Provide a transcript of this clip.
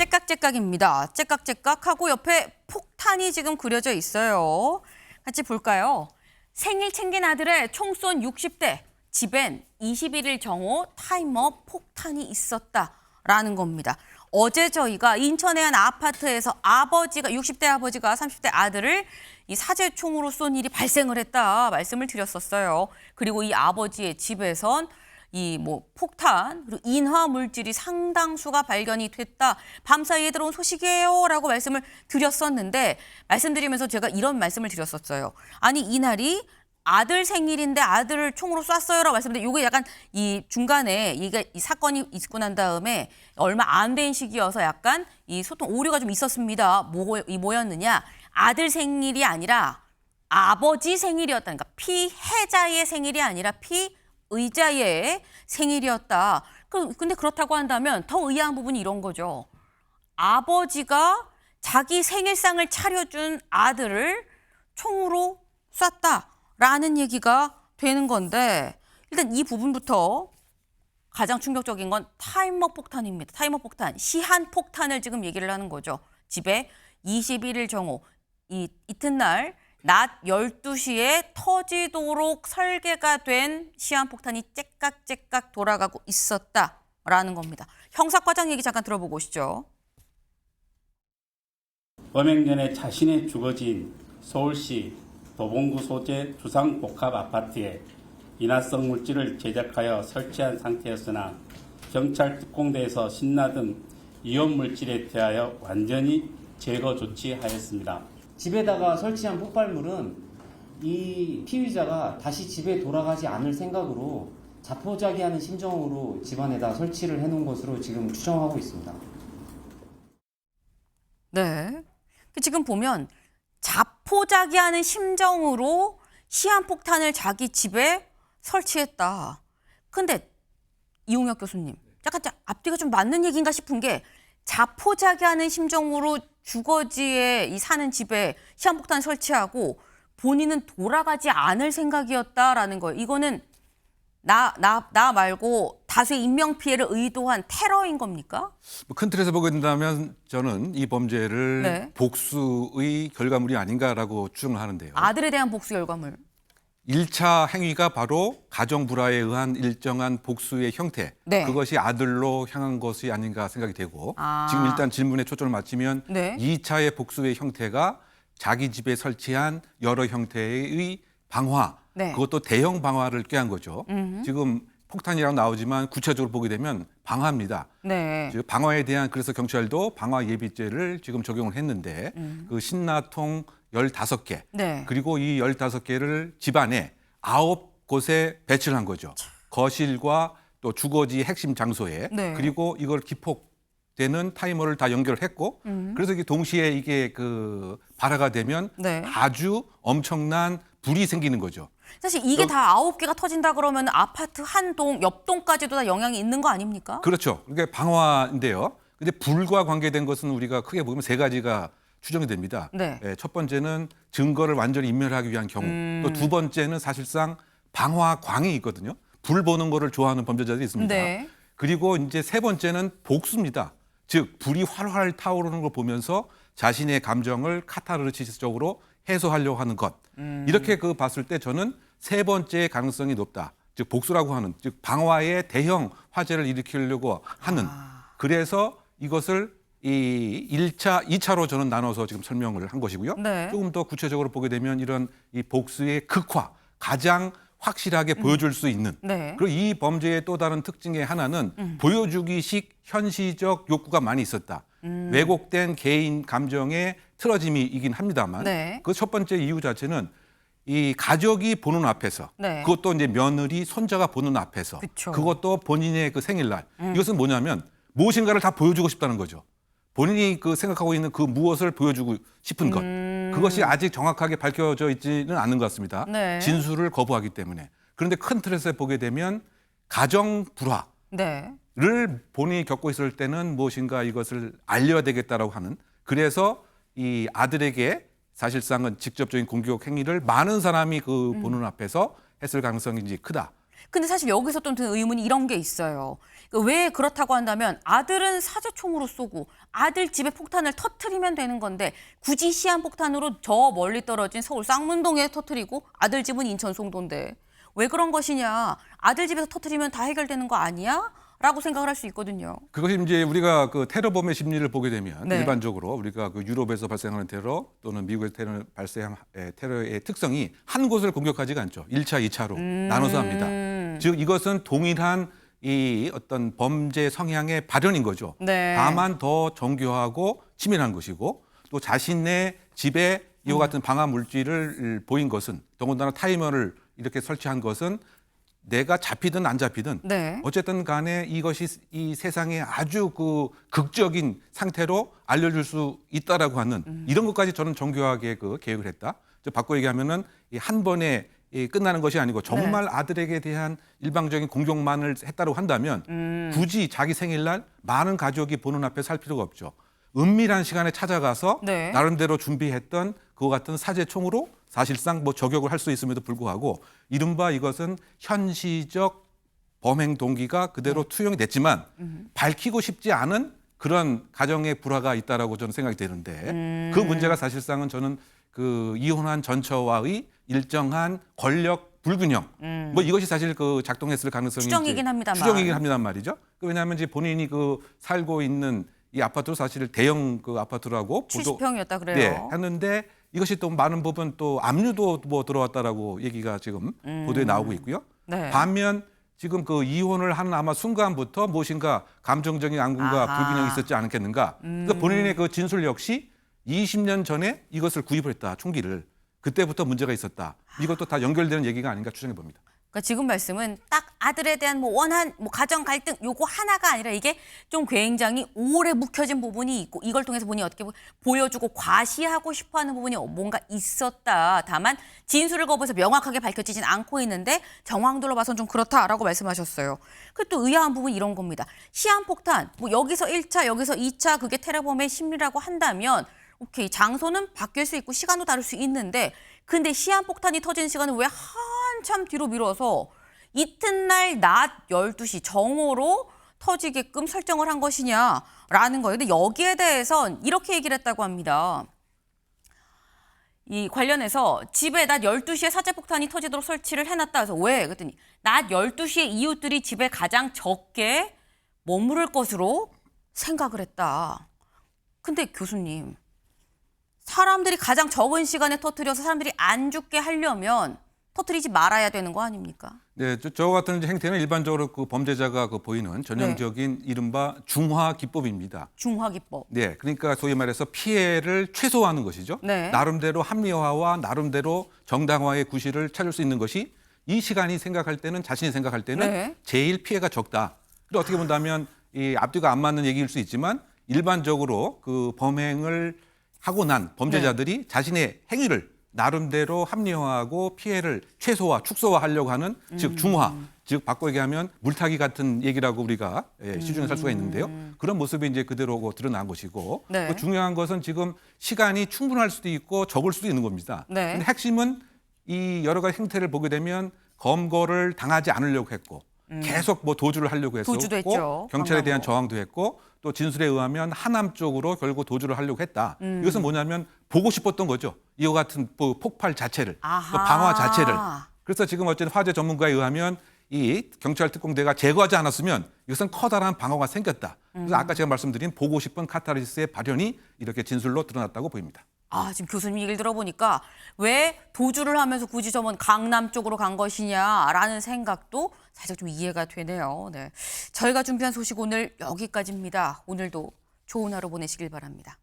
째깍째깍입니다. 째깍째깍하고 옆에 폭탄이 지금 그려져 있어요. 같이 볼까요? 생일 챙긴 아들의 총 쏜 60대, 집엔 21일 정오 타이머 폭탄이 있었다라는 겁니다. 어제 저희가 인천의 한 아파트에서 아버지가 60대 아버지가 30대 아들을 이 사제총으로 쏜 일이 발생을 했다 말씀을 드렸었어요. 그리고 이 아버지의 집에선 이 폭탄 그리고 인화 물질이 상당수가 발견이 됐다. 밤사이에 들어온 소식이에요라고 말씀을 드렸었는데 말씀드리면서 제가 이런 말씀을 드렸었어요. 아니 이날이 아들 생일인데 아들을 총으로 쐈어요라고 말씀드렸는데 이게 약간 이 중간에 이게 이 사건이 있고 난 다음에 얼마 안 된 시기여서 약간 이 소통 오류가 좀 있었습니다. 뭐였느냐? 아들 생일이 아니라 아버지 생일이었다니까 피해자의 생일이 아니라 피의자의 생일이었다. 근데 그렇다고 한다면 더 의아한 부분이 이런 거죠. 아버지가 자기 생일상을 차려준 아들을 총으로 쐈다라는 얘기가 되는 건데 일단 이 부분부터 가장 충격적인 건 타이머 폭탄입니다. 타이머 폭탄, 시한 폭탄을 지금 얘기를 하는 거죠. 집에 21일 정오, 이튿날 낮 12시에 터지도록 설계가 된 시한폭탄이 째깍째깍 돌아가고 있었다라는 겁니다. 형사과장 얘기 잠깐 들어보고 오시죠. 범행 전에 자신의 주거지인 서울시 도봉구 소재 주상복합 아파트에 인화성 물질을 제작하여 설치한 상태였으나 경찰 특공대에서 신나던 이온 물질에 대하여 완전히 제거 조치하였습니다. 집에다가 설치한 폭발물은 이 피의자가 다시 집에 돌아가지 않을 생각으로 자포자기하는 심정으로 집안에다 설치를 해놓은 것으로 지금 추정하고 있습니다. 네, 지금 보면 자포자기하는 심정으로 시한폭탄을 자기 집에 설치했다. 근데 이용혁 교수님, 약간 앞뒤가 좀 맞는 얘기인가 싶은 게 자포자기하는 심정으로 주거지에 사는 집에 시한폭탄 설치하고 본인은 돌아가지 않을 생각이었다라는 거예요. 이거는 나 말고 다수의 인명피해를 의도한 테러인 겁니까? 큰 틀에서 보게 된다면 저는 이 범죄를 네. 복수의 결과물이 아닌가라고 추정을 하는데요. 아들에 대한 복수 결과물. 1차 행위가 바로 가정 불화에 의한 일정한 복수의 형태. 네. 그것이 아들로 향한 것이 아닌가 생각이 되고 지금 일단 질문에 초점을 맞추면 네. 2차의 복수의 형태가 자기 집에 설치한 여러 형태의 방화. 네. 그것도 대형 방화를 꾀한 거죠. 지금 폭탄이라고 나오지만 구체적으로 보게 되면 방화입니다. 네. 즉 방화에 대한 그래서 경찰도 방화 예비죄를 지금 적용을 했는데 그 신나통 15개 네. 그리고 이 15개를 집안에 9곳에 배치를 한 거죠. 거실과 또 주거지 핵심 장소에 네. 그리고 이걸 기폭되는 타이머를 다 연결을 했고 그래서 이게 동시에 이게 그 발화가 되면 네. 아주 엄청난 불이 생기는 거죠. 사실 이게 다 9개가 터진다 그러면 아파트 한 동, 옆 동까지도 다 영향이 있는 거 아닙니까? 그렇죠. 이게 방화인데요. 근데 불과 관계된 것은 우리가 크게 보면 세 가지가 추정이 됩니다. 네. 첫 번째는 증거를 완전히 인멸하기 위한 경우. 또 두 번째는 사실상 방화광이 있거든요. 불 보는 거를 좋아하는 범죄자들이 있습니다. 네. 그리고 이제 세 번째는 복수입니다. 즉 불이 활활 타오르는 걸 보면서 자신의 감정을 카타르시스적으로 해소하려고 하는 것. 이렇게 봤을 때 저는 세 번째 가능성이 높다. 즉 복수라고 하는 즉 방화의 대형 화재를 일으키려고 하는. 그래서 이것을 이 1차, 2차로 저는 나눠서 지금 설명을 한 것이고요. 네. 조금 더 구체적으로 보게 되면 이런 이 복수의 극화, 가장 확실하게 보여줄 수 있는. 네. 그리고 이 범죄의 또 다른 특징의 하나는 보여주기식 현시적 욕구가 많이 있었다. 왜곡된 개인 감정의 틀어짐이긴 합니다만 네. 그 첫 번째 이유 자체는 이 가족이 보는 앞에서 네. 그것도 이제 며느리, 손자가 보는 앞에서 그쵸. 그것도 본인의 그 생일날 이것은 뭐냐면 무엇인가를 다 보여주고 싶다는 거죠. 본인이 그 생각하고 있는 그 무엇을 보여주고 싶은 것. 그것이 아직 정확하게 밝혀져 있지는 않은 것 같습니다. 네. 진술을 거부하기 때문에. 그런데 큰 틀에서 보게 되면 가정 불화를 네. 본인이 겪고 있을 때는 무엇인가 이것을 알려야 되겠다라고 하는 그래서 이 아들에게 사실상은 직접적인 공격 행위를 많은 사람이 보는 앞에서 했을 가능성이 이제 크다. 근데 사실 여기서 또 드는 의문이 이런 게 있어요. 왜 그렇다고 한다면 아들은 사제총으로 쏘고 아들 집에 폭탄을 터트리면 되는 건데 굳이 시한폭탄으로 저 멀리 떨어진 서울 쌍문동에 터트리고 아들 집은 인천 송도인데 왜 그런 것이냐. 아들 집에서 터트리면 다 해결되는 거 아니야? 라고 생각을 할 수 있거든요. 그것이 이제 우리가 그 테러범의 심리를 보게 되면 네. 일반적으로 우리가 그 유럽에서 발생하는 테러 또는 미국에서 테러의 특성이 한 곳을 공격하지가 않죠. 1차, 2차로 나눠서 합니다. 즉 이것은 동일한 이 어떤 범죄 성향의 발현인 거죠. 네. 다만 더 정교하고 치밀한 것이고 또 자신의 집에 이와 같은 방화 물질을 보인 것은 더군다나 타이머를 이렇게 설치한 것은 내가 잡히든 안 잡히든 네. 어쨌든 간에 이것이 이 세상에 아주 그 극적인 상태로 알려줄 수 있다라고 하는 이런 것까지 저는 정교하게 그 계획을 했다. 바꿔 얘기하면은 이 한 번에 끝나는 것이 아니고 정말 아들에게 대한 일방적인 공격만을 했다고 한다면 굳이 자기 생일날 많은 가족이 보는 앞에 살 필요가 없죠. 은밀한 시간에 찾아가서 네. 나름대로 준비했던 그와 같은 사제총으로 사실상 뭐 저격을 할 수 있음에도 불구하고 이른바 이것은 현시적 범행 동기가 그대로 투영이 됐지만 밝히고 싶지 않은 그런 가정의 불화가 있다라고 저는 생각이 되는데 그 문제가 사실상은 저는 그 이혼한 전처와의 일정한 권력 불균형 뭐 이것이 사실 그 작동했을 가능성이 추정이긴 이제 합니다만. 추정이긴 합니다만 말이죠. 왜냐하면 이제 본인이 그 살고 있는 이 아파트도 사실 대형 그 아파트라고 70평이었다 그래요. 네, 했는데 이것이 또 많은 부분 또 압류도 뭐 들어왔다라고 얘기가 지금 보도에 나오고 있고요. 네. 반면 지금 그 이혼을 하는 아마 순간부터 무엇인가 감정적인 앙금과 아하. 불균형이 있었지 않겠는가. 그러니까 본인의 그 진술 역시 20년 전에 이것을 구입을 했다, 총기를. 그때부터 문제가 있었다. 이것도 다 연결되는 얘기가 아닌가 추정해 봅니다. 그러니까 지금 말씀은 딱 아들에 대한 뭐 원한 뭐 가정 갈등 요거 하나가 아니라 이게 좀 굉장히 오래 묵혀진 부분이 있고 이걸 통해서 본인이 어떻게 보여주고 과시하고 싶어하는 부분이 뭔가 있었다. 다만 진술을 거부해서 명확하게 밝혀지진 않고 있는데 정황들로 봐서는 좀 그렇다라고 말씀하셨어요. 그리고 또 의아한 부분이 이런 겁니다. 시한폭탄 뭐 여기서 1차 여기서 2차 그게 테러범의 심리라고 한다면 오케이 장소는 바뀔 수 있고 시간도 다를 수 있는데 근데 시한폭탄이 터진 시간을 왜 한참 뒤로 미뤄서 이튿날 낮 12시 정오로 터지게끔 설정을 한 것이냐라는 거예요. 근데 여기에 대해선 이렇게 얘기를 했다고 합니다. 이 관련해서 집에 낮 12시에 사제폭탄이 터지도록 설치를 해놨다 해서 왜? 그랬더니 낮 12시에 이웃들이 집에 가장 적게 머무를 것으로 생각을 했다. 근데 교수님, 사람들이 가장 적은 시간에 터뜨려서 사람들이 안 죽게 하려면 터뜨리지 말아야 되는 거 아닙니까? 네, 저 같은 행태는 일반적으로 그 범죄자가 그 보이는 전형적인 이른바 중화 기법입니다. 중화기법. 네, 그러니까 소위 말해서 피해를 최소화하는 것이죠. 네. 나름대로 합리화와 나름대로 정당화의 구실을 찾을 수 있는 것이 이 시간이 생각할 때는 자신이 생각할 때는 네. 제일 피해가 적다. 그리고 어떻게 본다면 이 앞뒤가 안 맞는 얘기일 수 있지만 일반적으로 그 범행을 하고 난 범죄자들이 자신의 행위를 나름대로 합리화하고 피해를 최소화, 축소화하려고 하는 즉 중화, 즉 바꿔 얘기하면 물타기 같은 얘기라고 우리가 시중에 살 수가 있는데요. 그런 모습이 이제 그대로 드러난 것이고 네. 또 중요한 것은 지금 시간이 충분할 수도 있고 적을 수도 있는 겁니다. 네. 근데 핵심은 이 여러 가지 행태를 보게 되면 검거를 당하지 않으려고 했고 계속 뭐 도주를 하려고 도주도 했죠. 했었고 경찰에 대한 방법으로. 저항도 했고 또 진술에 의하면 하남 쪽으로 결국 도주를 하려고 했다. 이것은 뭐냐면 보고 싶었던 거죠. 이와 같은 폭발 자체를, 아하. 또 방화 자체를. 그래서 지금 어쨌든 화재 전문가에 의하면 이 경찰 특공대가 제거하지 않았으면 이것은 커다란 방화가 생겼다. 그래서 아까 제가 말씀드린 보고 싶은 카타르시스의 발현이 이렇게 진술로 드러났다고 보입니다. 아, 지금 교수님 얘기를 들어보니까 왜 도주를 하면서 굳이 저번 강남 쪽으로 간 것이냐라는 생각도 살짝 좀 이해가 되네요. 네. 저희가 준비한 소식 오늘 여기까지입니다. 오늘도 좋은 하루 보내시길 바랍니다.